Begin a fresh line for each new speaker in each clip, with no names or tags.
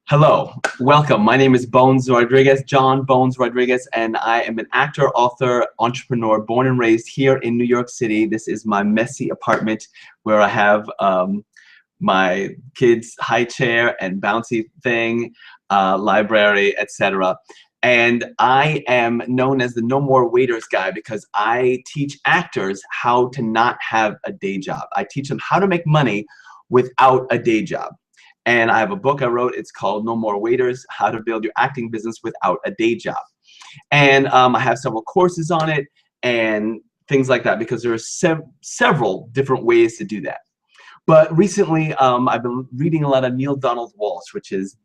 Hello, welcome. My name is Bones Rodriguez, John Bones Rodriguez, and I am an actor, author, entrepreneur, born and raised here in New York City. This is my messy apartment where I have my kids' high chair and bouncy thing, library, etc. And I am known as the No More Waiters guy because I teach actors how to not have a day job. I teach them how to make money without a day job. And I have a book I wrote. It's called No More Waiters, How to Build Your Acting Business Without a Day Job. And I have several courses on it and things like that because there are several different ways to do that. But recently, I've been reading a lot of Neil Donald Walsh, which is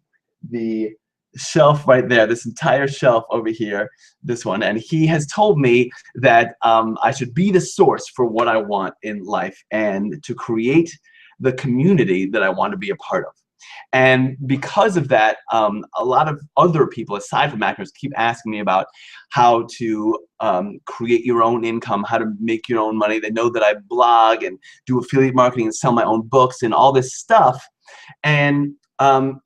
the shelf right there, this entire shelf over here, this one. And he has told me that I should be the source for what I want in life and to create the community that I want to be a part of. And because of that, a lot of other people, aside from actors, keep asking me about how to create your own income, how to make your own money. They know that I blog and do affiliate marketing and sell my own books and all this stuff. And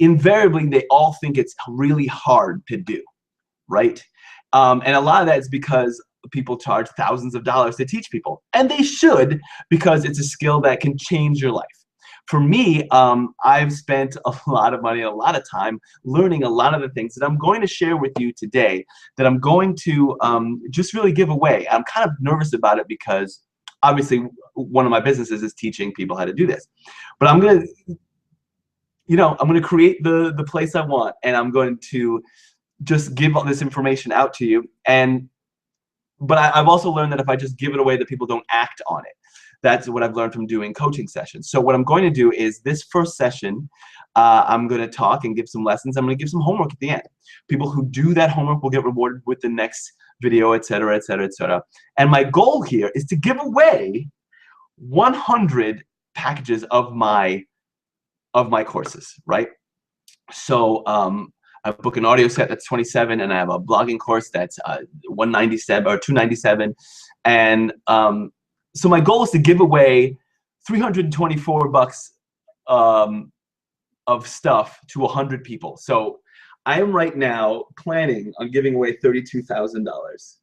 invariably, they all think it's really hard to do, right? And a lot of that is because people charge thousands of dollars to teach people. And they should, because it's a skill that can change your life. For me, I've spent a lot of money, a lot of time learning a lot of the things that I'm going to share with you today that I'm going to just really give away. I'm kind of nervous about it because obviously one of my businesses is teaching people how to do this. But I'm going to create the place I want, and I'm going to just give all this information out to you. But I've also learned that if I just give it away, that people don't act on it. That's what I've learned from doing coaching sessions. So what I'm going to do is this first session, I'm going to talk and give some lessons. I'm going to give some homework at the end. People who do that homework will get rewarded with the next video, etc., etc., etc. And my goal here is to give away 100 packages of my courses, right? So I have a book and audio set that's 27, and I have a blogging course that's 197 or 297, and so my goal is to give away $324 of stuff to 100 people. So I am right now planning on giving away $32,000.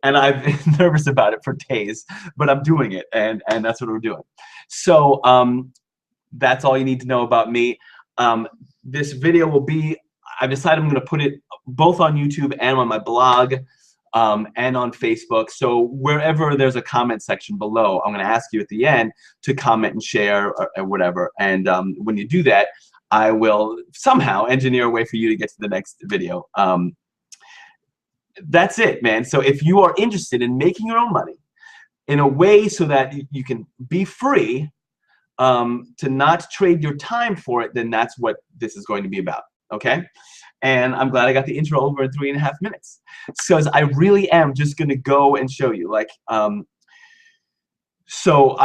And I've been nervous about it for days, but I'm doing it, and that's what we're doing. So that's all you need to know about me. This video will be, I've decided I'm going to put it both on YouTube and on my blog. And on Facebook. So wherever there's a comment section below, I'm going to ask you at the end to comment and share or whatever. And when you do that, I will somehow engineer a way for you to get to the next video. That's it, man. So if you are interested in making your own money in a way so that you can be free to not trade your time for it, then that's what this is going to be about. Okay? And I'm glad I got the intro over in 3.5 minutes. Because I really am just going to go and show you. Like, so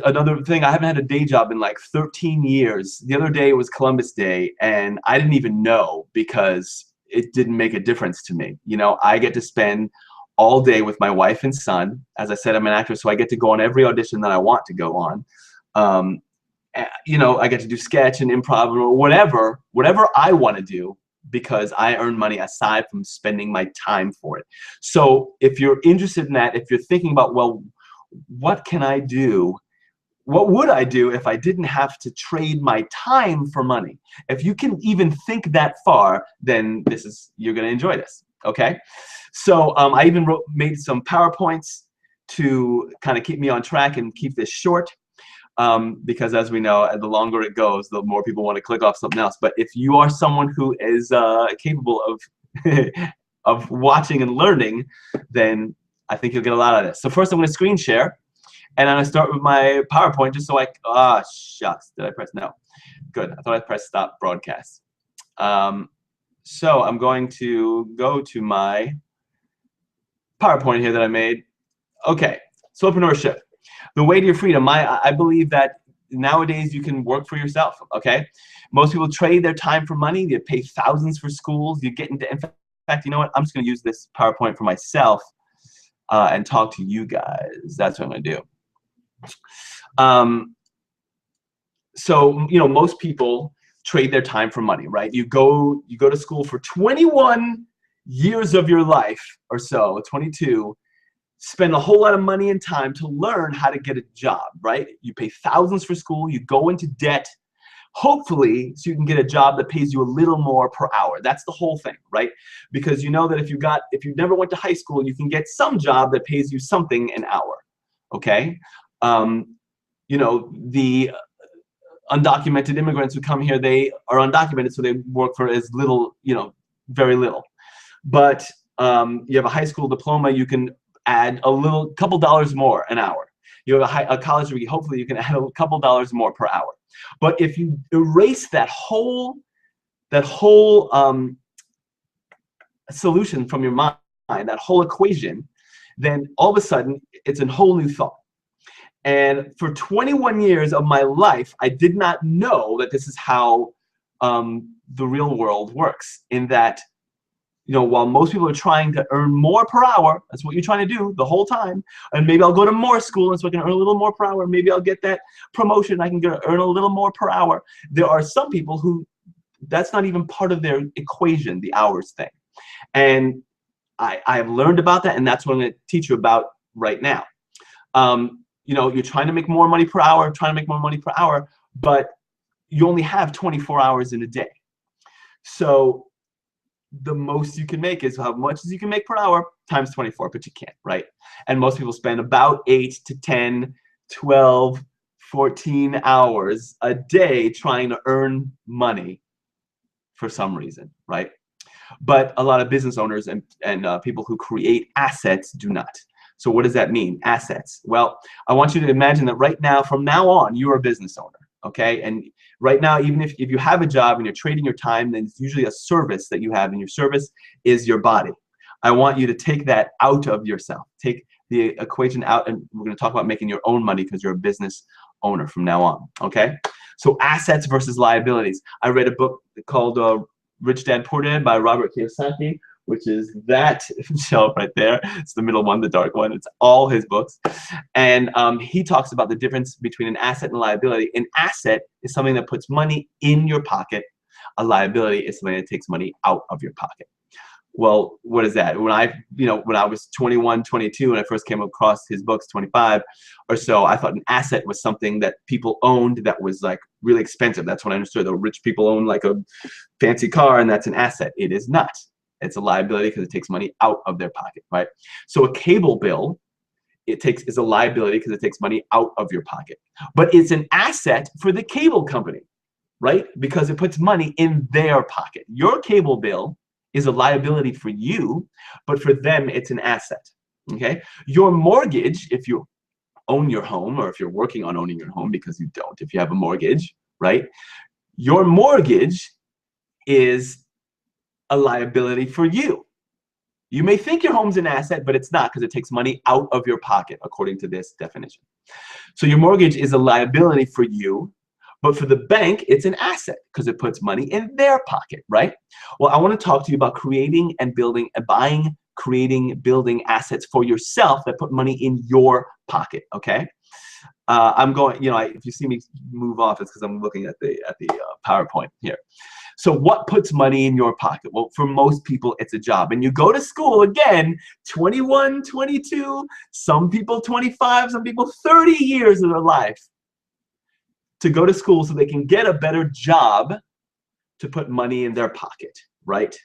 another thing, I haven't had a day job in like 13 years. The other day was Columbus Day, and I didn't even know because it didn't make a difference to me. You know, I get to spend all day with my wife and son. As I said, I'm an actor, so I get to go on every audition that I want to go on. You know, I get to do sketch and improv or whatever I want to do, because I earn money aside from spending my time for it. So if you're interested in that, if you're thinking about, well, what can I do? What would I do if I didn't have to trade my time for money? If you can even think that far, then you're going to enjoy this, okay? So I even made some PowerPoints to kind of keep me on track and keep this short. Because as we know, the longer it goes, the more people want to click off something else. But if you are someone who is capable of of watching and learning, then I think you'll get a lot of this. So first I'm going to screen share, and I'm going to start with my PowerPoint just so shucks, did I press no? Good, I thought I pressed stop broadcast. So I'm going to go to my PowerPoint here that I made. Okay, Solopreneurship. The way to your freedom. I believe that nowadays you can work for yourself, okay? Most people trade their time for money. They pay thousands for schools. You get into, in fact, you know what? I'm just going to use this PowerPoint for myself and talk to you guys. That's what I'm going to do. So, you know, most people trade their time for money, right? You go to school for 21 years of your life or so, 22, spend a whole lot of money and time to learn how to get a job, right? You pay thousands for school, you go into debt, hopefully so you can get a job that pays you a little more per hour. That's the whole thing, right? Because you know that if you never went to high school, you can get some job that pays you something an hour, okay? You know, the undocumented immigrants who come here, they are undocumented, so they work for as little, you know, very little. But you have a high school diploma, you can add a couple dollars more an hour. You have a college degree, hopefully you can add a couple dollars more per hour. But if you erase that whole solution from your mind, that whole equation, then all of a sudden it's a whole new thought. And for 21 years of my life, I did not know that this is how the real world works, in that, you know, while most people are trying to earn more per hour, that's what you're trying to do the whole time, and maybe I'll go to more school and so I can earn a little more per hour, maybe I'll get that promotion, I can earn a little more per hour. There are some people who that's not even part of their equation, the hours thing. And I've learned about that, and that's what I'm going to teach you about right now. You know, you're trying to make more money per hour, but you only have 24 hours in a day. So the most you can make is how much as you can make per hour times 24, but you can't, right? And most people spend about 8 to 10, 12, 14 hours a day trying to earn money for some reason, right? But a lot of business owners and people who create assets do not. So what does that mean, assets? Well, I want you to imagine that right now, from now on, you're a business owner, okay? And right now, even if you have a job and you're trading your time, then it's usually a service that you have, and your service is your body. I want you to take that out of yourself. Take the equation out, and we're going to talk about making your own money because you're a business owner from now on, okay? So assets versus liabilities. I read a book called Rich Dad Poor Dad by Robert Kiyosaki, which is that shelf right there. It's the middle one, the dark one. It's all his books. And he talks about the difference between an asset and liability. An asset is something that puts money in your pocket. A liability is something that takes money out of your pocket. Well, what is that? When I was 21, 22, when I first came across his books, 25 or so, I thought an asset was something that people owned that was like really expensive. That's what I understood. The rich people own like a fancy car, and that's an asset. It is not. It's a liability because it takes money out of their pocket, right? So a cable bill, is a liability because it takes money out of your pocket. But it's an asset for the cable company, right? Because it puts money in their pocket. Your cable bill is a liability for you, but for them, it's an asset, okay? Your mortgage, if you own your home, or if you're working on owning your home, because you don't, if you have a mortgage, right? Your mortgage is a liability for you. You may think your home's an asset, but it's not, because it takes money out of your pocket, according to this definition. So your mortgage is a liability for you, but for the bank, it's an asset because it puts money in their pocket, right? Well, I want to talk to you about creating and building, building assets for yourself that put money in your pocket, okay? I'm going, you know, if you see me move off, it's because I'm looking at the PowerPoint here. So what puts money in your pocket? Well, for most people, it's a job. And you go to school, again, 21, 22, some people 25, some people 30 years of their life to go to school so they can get a better job to put money in their pocket, right?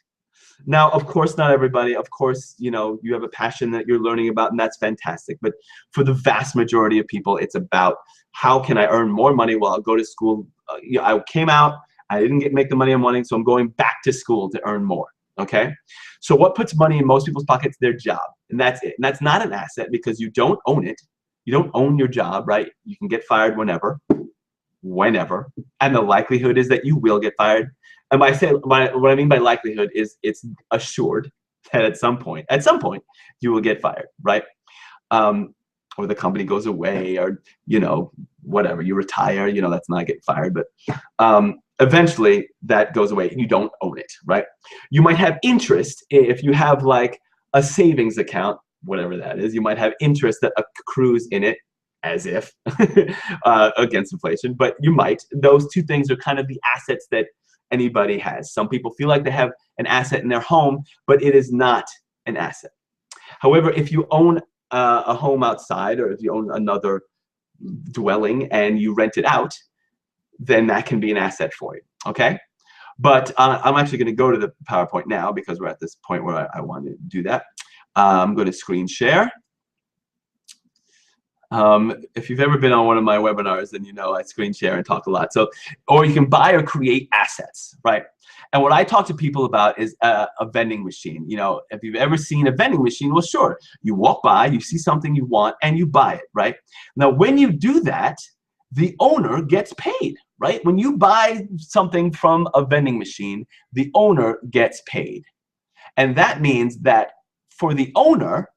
Now, of course, not everybody. Of course, you know, you have a passion that you're learning about, and that's fantastic. But for the vast majority of people, it's about how can I earn more money while I go to school. You know, I came out, I didn't make the money I'm wanting, so I'm going back to school to earn more, okay? So what puts money in most people's pockets? Their job, and that's it. And that's not an asset because you don't own it. You don't own your job, right? You can get fired whenever, and the likelihood is that you will get fired. And what I mean by likelihood is it's assured that at some point you will get fired, right? Or the company goes away, or, you know, whatever, you retire, you know, that's not getting fired, but eventually that goes away and you don't own it, right? You might have interest if you have like a savings account, whatever that is. You might have interest that accrues in it. as if, against inflation, but you might. Those two things are kind of the assets that anybody has. Some people feel like they have an asset in their home, but it is not an asset. However, if you own a home outside, or if you own another dwelling and you rent it out, then that can be an asset for you, okay? But I'm actually going to go to the PowerPoint now because we're at this point where I want to do that. I'm going to screen share. If you've ever been on one of my webinars, then you know I screen share and talk a lot. So, or you can buy or create assets, right? And what I talk to people about is a vending machine. You know, if you've ever seen a vending machine, well, sure, you walk by, you see something you want, and you buy it, right? Now, when you do that, the owner gets paid, right? When you buy something from a vending machine, the owner gets paid. And that means that for the owner,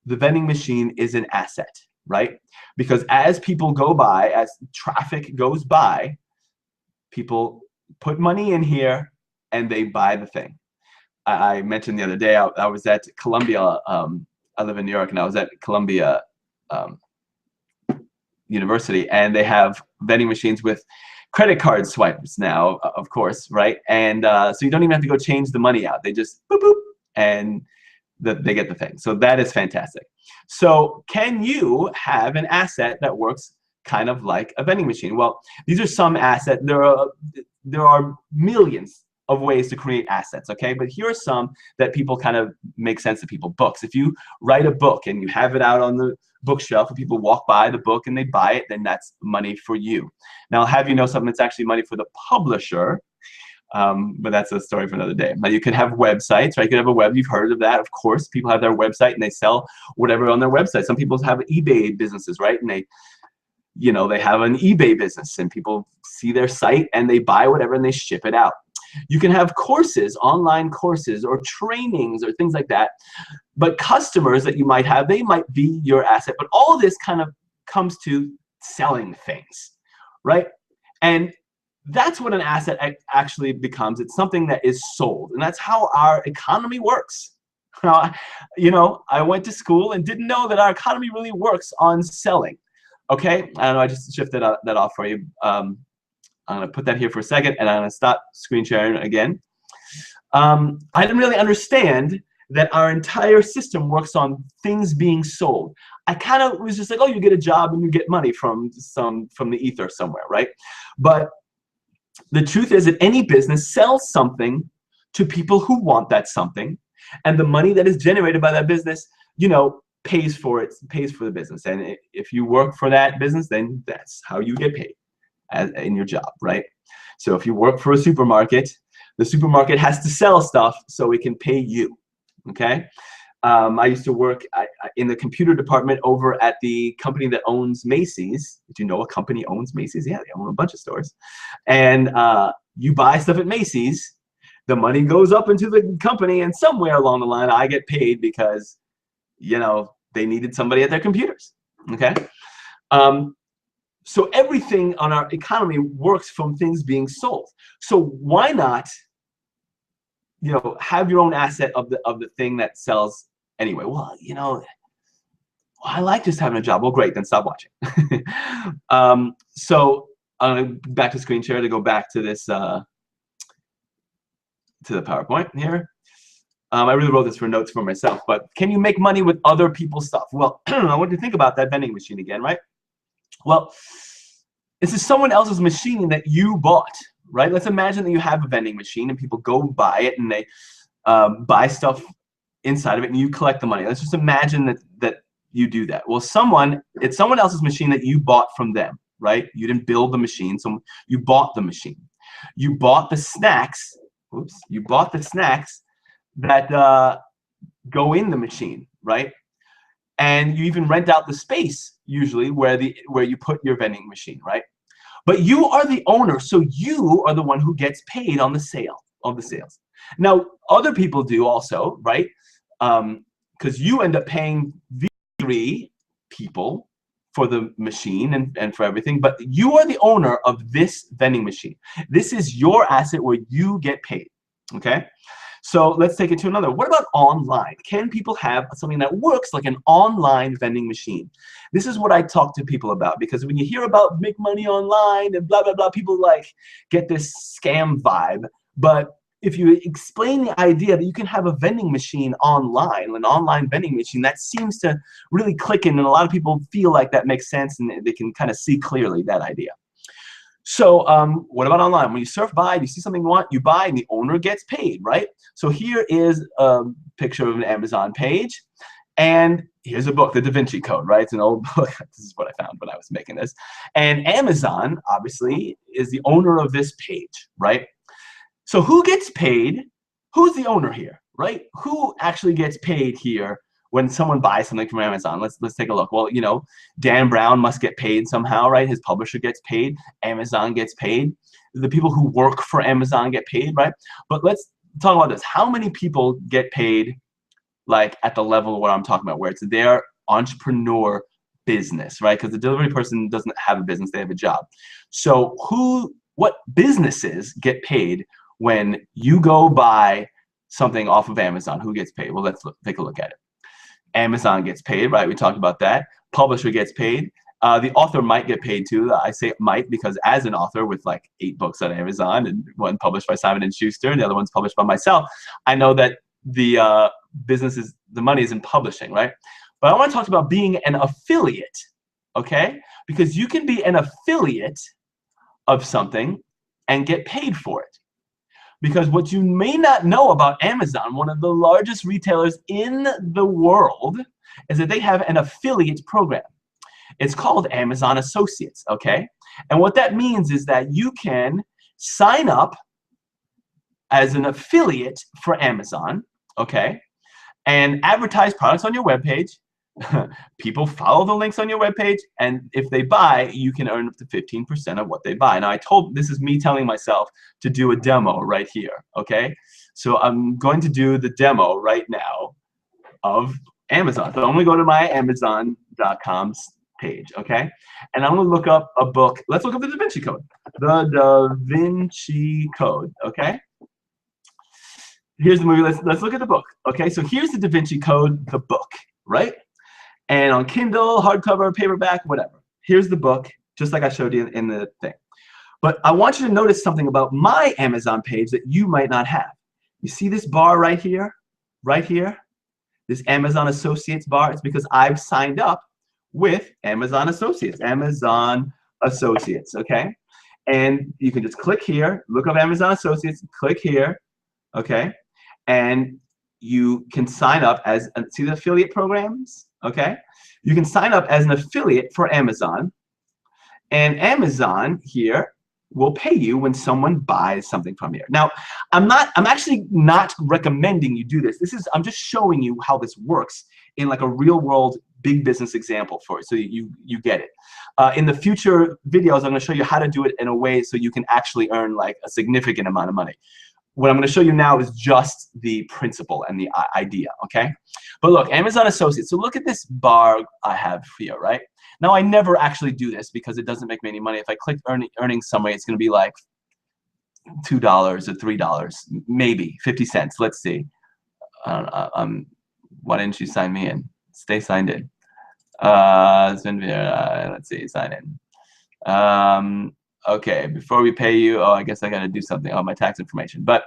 the vending machine is an asset, right? Because as people go by, as traffic goes by, people put money in here and they buy the thing. I mentioned the other day, I was at Columbia. I live in New York, and I was at Columbia University, and they have vending machines with credit card swipes now, of course, right? And so you don't even have to go change the money out. They just boop, boop, and they get the thing. So that is fantastic. So can you have an asset that works kind of like a vending machine? Well, these are some assets. There are millions of ways to create assets, okay? But here are some that people kind of make sense to people. Books. If you write a book and you have it out on the bookshelf and people walk by the book and they buy it, then that's money for you. Now, I'll have you know something that's actually money for the publisher, but that's a story for another day. Now, you could have websites, right? You could have a web. You've heard of that, of course. People have their website and they sell whatever on their website. Some people have eBay businesses, right? And they have an eBay business, and people see their site and they buy whatever and they ship it out. You can have courses, online courses or trainings or things like that. But customers that you might have, they might be your asset. But all of this kind of comes to selling things, right? And that's what an asset actually becomes. It's something that is sold. And that's how our economy works. You know, I went to school and didn't know that our economy really works on selling. Okay, I don't know, I just shifted that off for you. I'm going to put that here for a second, and I'm going to stop screen sharing again. I didn't really understand that our entire system works on things being sold. I kind of was just like, oh, you get a job and you get money from the ether somewhere, right? But the truth is that any business sells something to people who want that something, and the money that is generated by that business, you know, pays for the business. And if you work for that business, then that's how you get paid in your job, right? So if you work for a supermarket, the supermarket has to sell stuff so it can pay you, okay? I used to work in the computer department over at the company that owns Macy's. Did you know a company owns Macy's? Yeah, they own a bunch of stores. And you buy stuff at Macy's, the money goes up into the company, and somewhere along the line, I get paid because, you know, they needed somebody at their computers, okay? So everything on our economy works from things being sold. So why not, you know, have your own asset of the thing that sells anyway? Well, you know, I like just having a job. Well, great, then stop watching. So back to screen share to go back to this to the PowerPoint here. I really wrote this for notes for myself, but can you make money with other people's stuff? Well, I want you to think about that vending machine again, right? Well, this is someone else's machine that you bought, right? Let's imagine that you have a vending machine and people go buy it and they buy stuff inside of it and you collect the money. Let's just imagine that you do that. Well, it's someone else's machine that you bought from them, right? You didn't build the machine, so you bought the machine. You bought the snacks, you bought the snacks that go in the machine, right? And you even rent out the space usually where you put your vending machine, right? But you are the owner, so you are the one who gets paid on the sales. Now, other people do also, right? Because you end up paying the 3 people for the machine and for everything, but you are the owner of this vending machine. This is your asset where you get paid, okay? So let's take it to another. What about online? Can people have something that works like an online vending machine? This is what I talk to people about, because when you hear about make money online and blah, blah, blah, people like get this scam vibe. But if you explain the idea that you can have a vending machine online, an online vending machine, that seems to really click in, and a lot of people feel like that makes sense and they can kind of see clearly that idea. So what about online? When you surf by, you see something you want, you buy, and the owner gets paid, right? So here is a picture of an Amazon page, and here's a book, The Da Vinci Code, right? It's an old book. This is what I found when I was making this. And Amazon, obviously, is the owner of this page, right? So who gets paid? Who's the owner here, right? Who actually gets paid here when someone buys something from Amazon? Let's take a look. Well, you know, Dan Brown must get paid somehow, right? His publisher gets paid. Amazon gets paid. The people who work for Amazon get paid, right? But let's talk about this. How many people get paid like at the level of what I'm talking about, where it's their entrepreneur business, right? Because the delivery person doesn't have a business, they have a job. So what businesses get paid when you go buy something off of Amazon? Who gets paid? Well, let's take a look at it. Amazon gets paid, right? We talked about that. Publisher gets paid. The author might get paid too. I say might because as an author with like 8 books on Amazon, and one published by Simon & Schuster and the other one's published by myself, I know that the the money is in publishing, right? But I want to talk about being an affiliate, okay? Because you can be an affiliate of something and get paid for it. Because what you may not know about Amazon, one of the largest retailers in the world, is that they have an affiliate program. It's called Amazon Associates, okay? And what that means is that you can sign up as an affiliate for Amazon, okay? And advertise products on your webpage. People follow the links on your webpage, and if they buy, you can earn up to 15% of what they buy. Now, this is me telling myself to do a demo right here, okay? So I'm going to do the demo right now of Amazon. So I'm going to go to my Amazon.com page, okay? And I'm going to look up a book. Let's look up the Da Vinci Code. The Da Vinci Code, okay? Here's the movie. Let's look at the book, okay? So here's the Da Vinci Code, the book, right? And on Kindle, hardcover, paperback, whatever. Here's the book, just like I showed you in the thing. But I want you to notice something about my Amazon page that you might not have. You see this bar right here? Right here? This Amazon Associates bar? It's because I've signed up with Amazon Associates. Amazon Associates, okay? And you can just click here, look up Amazon Associates, click here, okay? And you can sign up as, see the affiliate programs? Okay, you can sign up as an affiliate for Amazon, and Amazon here will pay you when someone buys something from here. Now, I'm actually not recommending you do this. I'm just showing you how this works in like a real world big business example for it, so you get it. In the future videos, I'm going to show you how to do it in a way so you can actually earn like a significant amount of money. What I'm going to show you now is just the principle and the idea, okay? But look, Amazon Associates. So look at this bar I have here, right? Now, I never actually do this because it doesn't make me any money. If I click earning summary, it's going to be like $2 or $3, maybe 50 cents. Let's see. Why didn't you sign me in? Stay signed in. Let's see, sign in. Okay, before we pay you, oh, I guess I got to do something. Oh, my tax information. But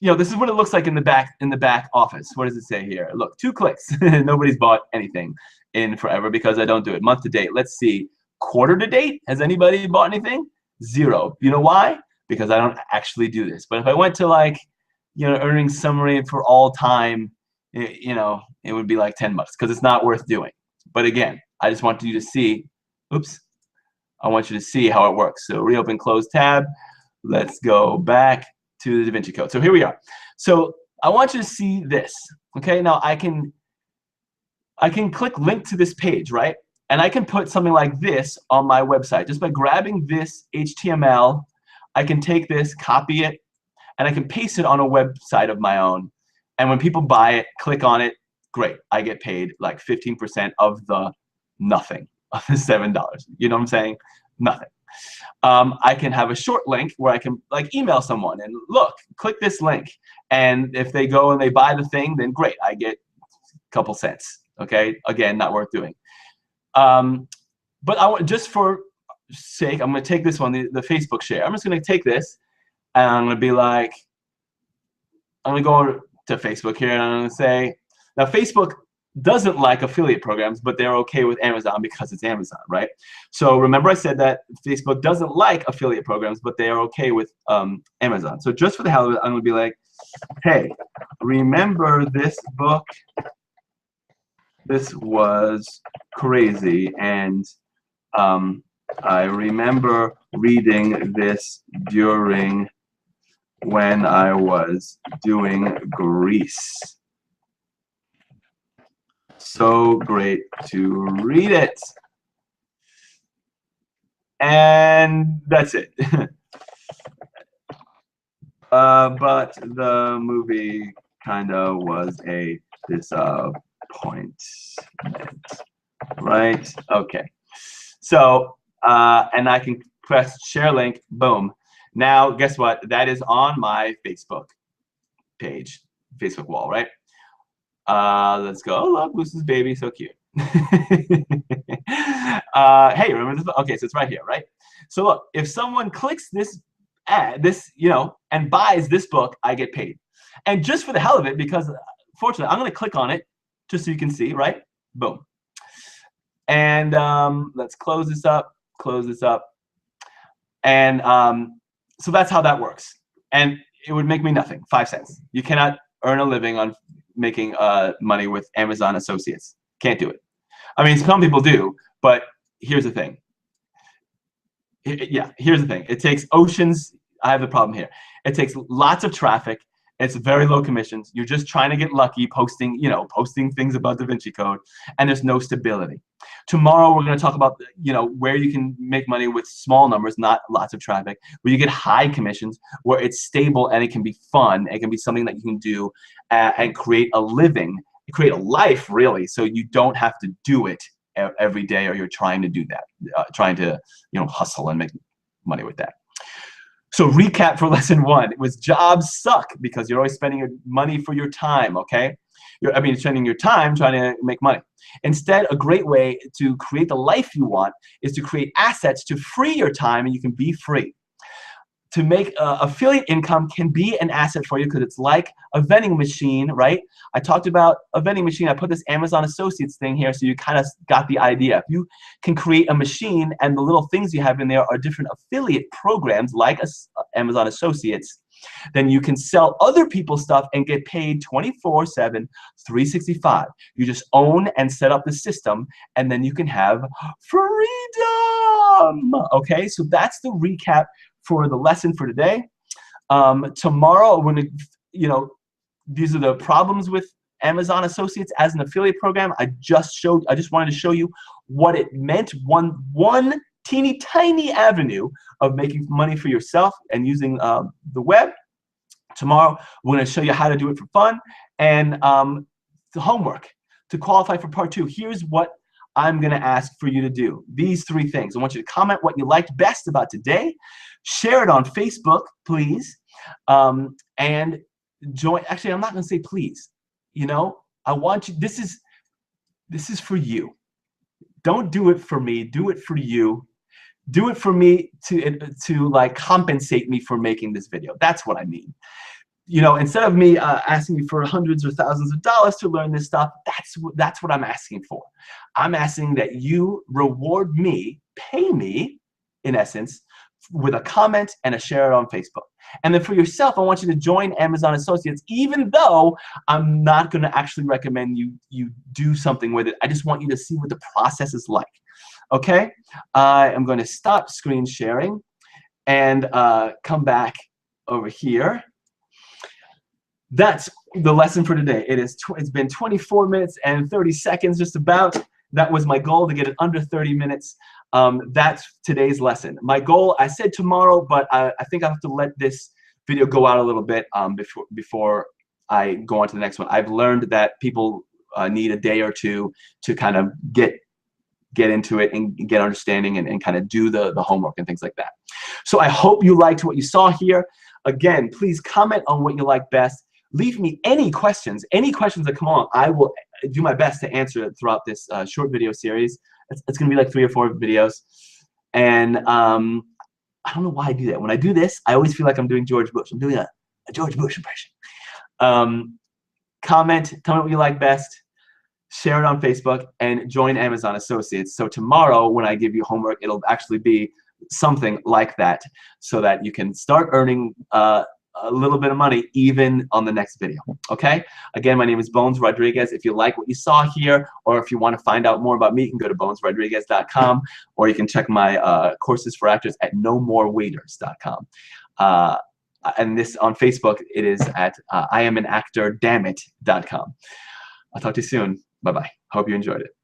you know, this is what it looks like in the back office. What does it say here? Look, 2 clicks. Nobody's bought anything in forever because I don't do it. Month to date. Let's see. Quarter to date. Has anybody bought anything? 0. You know why? Because I don't actually do this. But if I went to like, you know, earning summary for all time, you know, it would be like 10 bucks because it's not worth doing. But again, I just want you to see. Oops. I want you to see how it works. So reopen, close tab. Let's go back to the Da Vinci Code. So here we are. So I want you to see this. Okay, now I can click link to this page, right? And I can put something like this on my website. Just by grabbing this HTML, I can take this, copy it, and I can paste it on a website of my own. And when people buy it, click on it, great. I get paid like 15% of the nothing. Of the $7. You know what I'm saying? Nothing. I can have a short link where I can like email someone and look, click this link. And if they go and they buy the thing, then great, I get a couple cents. Okay, again, not worth doing. But I want, just for sake, I'm going to take this one, the Facebook share. I'm just going to take this and I'm going to be like, I'm going to go to Facebook here and I'm going to say, now Facebook doesn't like affiliate programs, but they're okay with Amazon because it's Amazon, right? So remember I said that Facebook doesn't like affiliate programs, but they are okay with Amazon. So just for the hell of it, I'm going to be like, hey, remember this book? This was crazy, and I remember reading this during when I was doing Greece. So great to read it. And that's it. But the movie kind of was a disappointment, right? Okay. So, and I can press share link, boom. Now, guess what? That is on my Facebook page, Facebook wall, right? Let's go. Oh, look, Moose's baby, so cute. Hey, remember this? Okay, so it's right here, right? So look, if someone clicks this ad, and buys this book, I get paid. And just for the hell of it, because fortunately, I'm going to click on it just so you can see, right? Boom. And let's close this up. And so that's how that works. And it would make me nothing, 5 cents. You cannot earn a living on making money with Amazon associates. Can't do it. I mean, some people do, but here's the thing. Yeah, here's the thing. It takes oceans. I have the problem here. It takes lots of traffic. It's very low commissions. You're just trying to get lucky posting things about Da Vinci Code, and there's no stability. Tomorrow we're going to talk about, where you can make money with small numbers, not lots of traffic, where you get high commissions, where it's stable and it can be fun. It can be something that you can do and create a living, create a life, really, so you don't have to do it every day, or you're trying to do that, trying to, hustle and make money with that. So recap for lesson 1, it was jobs suck because you're always spending your money for your time, okay? Spending your time trying to make money. Instead, a great way to create the life you want is to create assets to free your time, and you can be free. To make affiliate income can be an asset for you because it's like a vending machine, right? I talked about a vending machine. I put this Amazon Associates thing here so you kind of got the idea. If you can create a machine and the little things you have in there are different affiliate programs like Amazon Associates, then you can sell other people's stuff and get paid 24/7, 365. You just own and set up the system, and then you can have freedom. Okay, so that's the recap for the lesson for today. Tomorrow, when these are the problems with Amazon Associates as an affiliate program. I just wanted to show you what it meant. One teeny tiny avenue of making money for yourself and using the web. Tomorrow, we're going to show you how to do it for fun. And the homework to qualify for part 2. Here's what I'm going to ask for you to do. These 3 things. I want you to comment what you liked best about today. Share it on Facebook, please. And join. Actually, I'm not going to say please. I want you. This is for you. Don't do it for me. Do it for you. Do it for me to like compensate me for making this video. That's what I mean. Instead of me asking you for hundreds or thousands of dollars to learn this stuff, that's what I'm asking for. I'm asking that you reward me, pay me, in essence, with a comment and a share it on Facebook. And then for yourself, I want you to join Amazon Associates, even though I'm not going to actually recommend you do something with it. I just want you to see what the process is like. Okay? I am going to stop screen sharing and come back over here. That's the lesson for today. It's been 24 minutes and 30 seconds, just about. That was my goal, to get it under 30 minutes. That's today's lesson. My goal, I said tomorrow, but I think I have to let this video go out a little bit before I go on to the next one. I've learned that people need a day or two to kind of get get into it and get understanding and kind of do the homework and things like that. So I hope you liked what you saw here. Again, please comment on what you like best. Leave me any questions that come on. I will do my best to answer it throughout this short video series. It's going to be like 3 or 4 videos. And I don't know why I do that. When I do this, I always feel like I'm doing George Bush. I'm doing a George Bush impression. Comment what you like best. Share it on Facebook, and join Amazon Associates. So tomorrow when I give you homework, it'll actually be something like that, so that you can start earning a little bit of money even on the next video. Okay? Again, my name is Bones Rodriguez. If you like what you saw here, or if you want to find out more about me, you can go to bonesrodriguez.com, or you can check my courses for actors at nomorewaiters.com. And this on Facebook, it is at iamanactordammit.com. I'll talk to you soon. Bye-bye. Hope you enjoyed it.